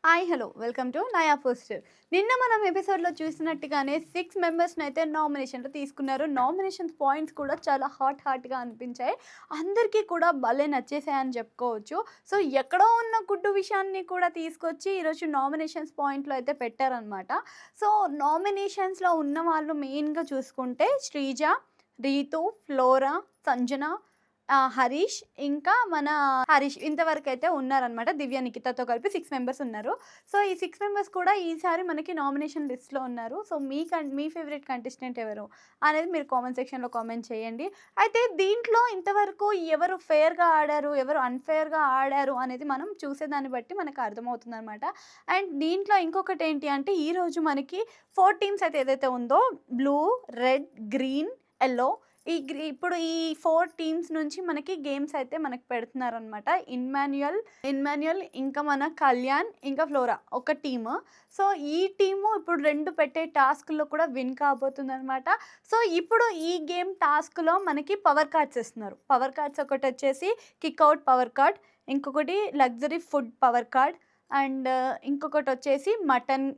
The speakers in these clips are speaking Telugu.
హాయ్ హలో వెల్కమ్ టు నయా పోస్టర్. నిన్న మనం ఎపిసోడ్లో చూసినట్టుగానే 6 మెంబర్స్ని అయితే నామినేషన్లో తీసుకున్నారు. నామినేషన్ పాయింట్స్ కూడా చాలా హాట్గా అనిపించాయి. అందరికీ కూడా భలే నచ్చేసాయని చెప్పుకోవచ్చు. సో ఎక్కడో ఉన్న గుడ్డు విషయాన్ని కూడా తీసుకొచ్చి ఈరోజు నామినేషన్స్ పాయింట్లో అయితే పెట్టారనమాట. సో నామినేషన్స్లో ఉన్న వాళ్ళు మెయిన్గా చూసుకుంటే శ్రీజ, రీతు, ఫ్లోరా, సంజన, హరీష్, ఇంకా మన హరీష్ ఇంతవరకైతే ఉన్నారనమాట. దివ్య, నిఖితతో కలిపి 6 మెంబర్స్ ఉన్నారు. సో ఈ 6 మెంబర్స్ కూడా ఈసారి మనకి నామినేషన్ లిస్ట్‌లో ఉన్నారు. సో మీ ఫేవరెట్ కంటెస్టెంట్ ఎవరు అనేది మీరు కామెంట్ సెక్షన్‌లో కామెంట్ చేయండి. అయితే దీంట్లో ఇంతవరకు ఎవరు ఫెయిర్‌గా ఆడారు, ఎవరు అన్‌ఫెయిర్‌గా ఆడారు అనేది మనం చూసేదాన్ని బట్టి మనకు అర్థమవుతుందనమాట. అండ్ దీంట్లో ఇంకొకటేంటి అంటే ఈరోజు మనకి 4 టీమ్స్ అయితే ఏదైతే ఉందో బ్లూ, రెడ్, గ్రీన్, యెల్లో ఇప్పుడు ఈ 4 టీమ్స్ నుంచి మనకి గేమ్స్ అయితే మనకు పెడుతున్నారనమాట. ఇమ్మాన్యుయల్ ఇంకా మన కళ్యాణ్, ఇంకా ఫ్లోరా ఒక టీము. సో ఈ టీము ఇప్పుడు 2 పెట్టే టాస్క్‌లో కూడా విన్ కాబోతుందనమాట. సో ఇప్పుడు ఈ గేమ్ టాస్క్‌లో మనకి పవర్ కార్డ్స్ ఇస్తున్నారు. పవర్ కార్డ్స్ ఒకటొచ్చేసి కిక్అవుట్ పవర్ కార్డ్, ఇంకొకటి luxury food power card, and ఇంకొకటొచ్చేసి మటన్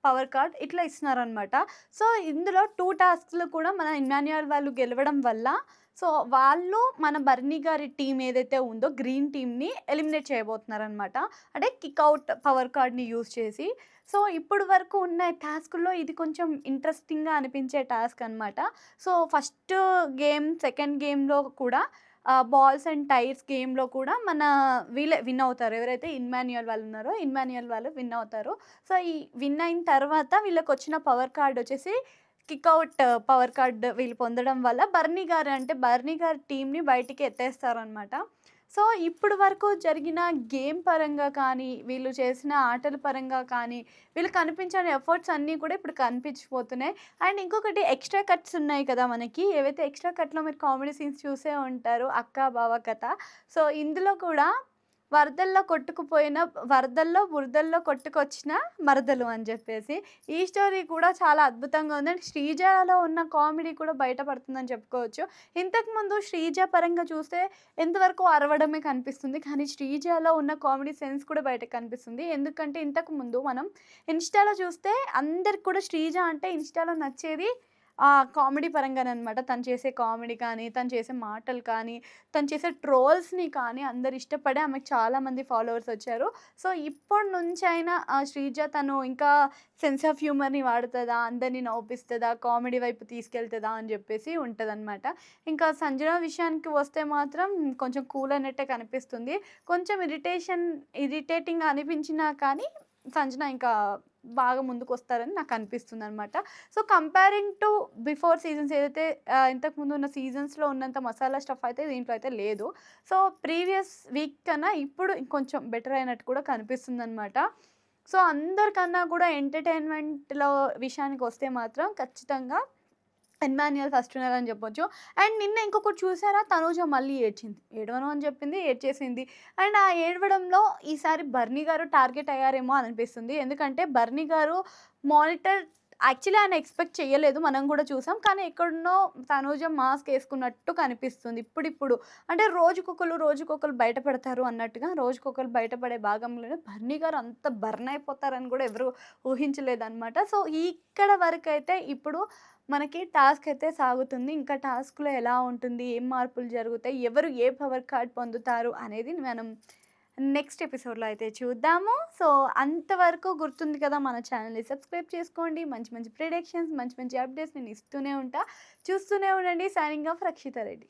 పవర్ కార్డ్ ఇట్లా ఇస్తున్నారనమాట. సో ఇందులో 2 టాస్క్‌లు కూడా మన ఇమ్మాన్యుయల్ వాళ్ళు గెలవడం వల్ల సో వాళ్ళు మన బర్నీ గారి టీమ్ ఏదైతే ఉందో గ్రీన్ టీమ్‌ని ఎలిమినేట్ చేయబోతున్నారనమాట. అంటే కిక్అవుట్ పవర్ కార్డ్‌ని యూజ్ చేసి. సో ఇప్పుడు వరకు ఉన్న టాస్కుల్లో ఇది కొంచెం ఇంట్రెస్టింగ్‌గా అనిపించే టాస్క్ అనమాట. సో ఫస్ట్ గేమ్, సెకండ్ గేమ్‌లో కూడా బాల్స్ అండ్ టైర్స్ గేమ్‌లో కూడా మన వీళ్ళే విన్ అవుతారు. ఎవరైతే ఇమ్మాన్యుయల్ వాళ్ళు ఉన్నారో ఇమ్మాన్యుయల్ వాళ్ళు విన్ అవుతారు. సో ఈ విన్ అయిన తర్వాత వీళ్ళకొచ్చిన పవర్ కార్డ్ వచ్చేసి కిక్అవుట్ పవర్ కార్డ్ వీళ్ళు పొందడం వల్ల బర్నీ గారి టీమ్‌ని బయటికి ఎత్తేస్తారనమాట. సో ఇప్పుడు వరకు జరిగిన గేమ్ పరంగా కానీ, వీళ్ళు చేసిన ఆటల పరంగా కానీ, వీళ్ళు కనిపించని ఎఫర్ట్స్ అన్నీ కూడా ఇప్పుడు కనిపించిపోతున్నాయి. అండ్ ఇంకొకటి ఎక్స్‌ట్రా కట్స్ ఉన్నాయి కదా మనకి. ఏవైతే ఎక్స్‌ట్రా కట్‌లో మీరు కామెడీ సీన్స్ చూసే ఉంటారు. అక్క, బావ కథ. సో ఇందులో కూడా బురదల్లో కొట్టుకొచ్చిన మరదలు అని చెప్పేసి ఈ స్టోరీ కూడా చాలా అద్భుతంగా ఉంది. అండ్ శ్రీజలో ఉన్న కామెడీ కూడా బయటపడుతుందని చెప్పుకోవచ్చు. ఇంతకుముందు శ్రీజ పరంగా చూస్తే ఎంతవరకు అరవడమే కనిపిస్తుంది. కానీ శ్రీజలో ఉన్న కామెడీ సెన్స్ కూడా బయటకు కనిపిస్తుంది. ఎందుకంటే ఇంతకుముందు మనం ఇన్‌స్టాలో చూస్తే అందరికి కూడా శ్రీజ అంటే ఇన్‌స్టాలో నచ్చేది కామెడీ పరంగాననమాట. తను చేసే కామెడీ కానీ, తను చేసే మాటలు కానీ, తను చేసే ట్రోల్స్‌ని కానీ అందరూ ఇష్టపడి ఆమెకు చాలామంది ఫాలోవర్స్ వచ్చారు. సో ఇప్పటి నుంచైనా శ్రీజ తను ఇంకా సెన్స్ ఆఫ్ హ్యూమర్‌ని వాడుతదా, అందరిని నవ్విస్తదా, కామెడీ వైపు తీసుకెళ్తదా అని చెప్పేసి ఉంటదనమాట. ఇంకా సంజన విషయానికి వస్తే మాత్రం కొంచెం కూల్ అన్నట్టే కనిపిస్తుంది. కొంచెం ఇరిటేటింగ్‌గా అనిపించినా కానీ సంజన ఇంకా బాగా ముందుకొస్తారని నాకు అనిపిస్తుందనమాట. So comparing to before seasons ఏదైతే ఇంతకుముందు ఉన్న సీజన్స్‌లో ఉన్నంత మసాలా స్టఫ్ అయితే దీంట్లో అయితే లేదు. సో ప్రీవియస్ వీక్ కన్నా ఇప్పుడు ఇంకొంచెం బెటర్ అయినట్టు కూడా కనిపిస్తుందనమాట. సో అందరికన్నా కూడా ఎంటర్‌టైన్‌మెంట్‌లో విషయానికొస్తే మాత్రం ఖచ్చితంగా ఇమ్మాన్యుయల్ ఫస్ట్ విన్నర్ అని చెప్పొచ్చు. అండ్ నిన్న ఇంకొకటి చూసారా, తనూజ మళ్ళీ ఏడ్చింది. ఏడవను అని చెప్పింది, ఏడ్చేసింది. అండ్ ఆ ఏడవడంలో ఈసారి బర్నీ గారు టార్గెట్ అయ్యారేమో అని అనిపిస్తుంది. ఎందుకంటే బర్నీ గారు మానిటర్ యాక్చువల్లీ ఆయన ఎక్స్‌పెక్ట్ చేయలేదు. మనం కూడా చూసాం. కానీ ఎక్కడనో తనూజ మాస్క్ ఏసుకున్నట్టు కనిపిస్తుంది ఇప్పుడిప్పుడు. అంటే రోజుకొకళ్ళు బయటపడతారు అన్నట్టుగా రోజుకొకళ్ళు బయటపడే భాగంలోనే బర్నీ గారు అంత బర్న్ అయిపోతారని కూడా ఎవరు ఊహించలేదనమాట. సో ఇక్కడ వరకైతే ఇప్పుడు మనకి టాస్క్ అయితే సాగుతుంది. ఇంకా టాస్క్‌లో ఎలా ఉంటుంది? ఏం మార్పులు జరుగుతాయి? ఎవరు ఏ పవర్ కార్డ్ పొందుతారు? అనేది మనం నెక్స్ట్ ఎపిసోడ్‌లో అయితే చూద్దాము. సో అంతవరకు గుర్తుంది కదా, మన ఛానల్‌ని సబ్స్క్రైబ్ చేసుకోండి. మంచి మంచి ప్రిడిక్షన్స్, మంచి మంచి అప్డేట్స్ నేను ఇస్తూనే ఉంటా. చూస్తూనే ఉండండి. సైనింగ్ ఆఫ్ రక్షిత రెడ్డి.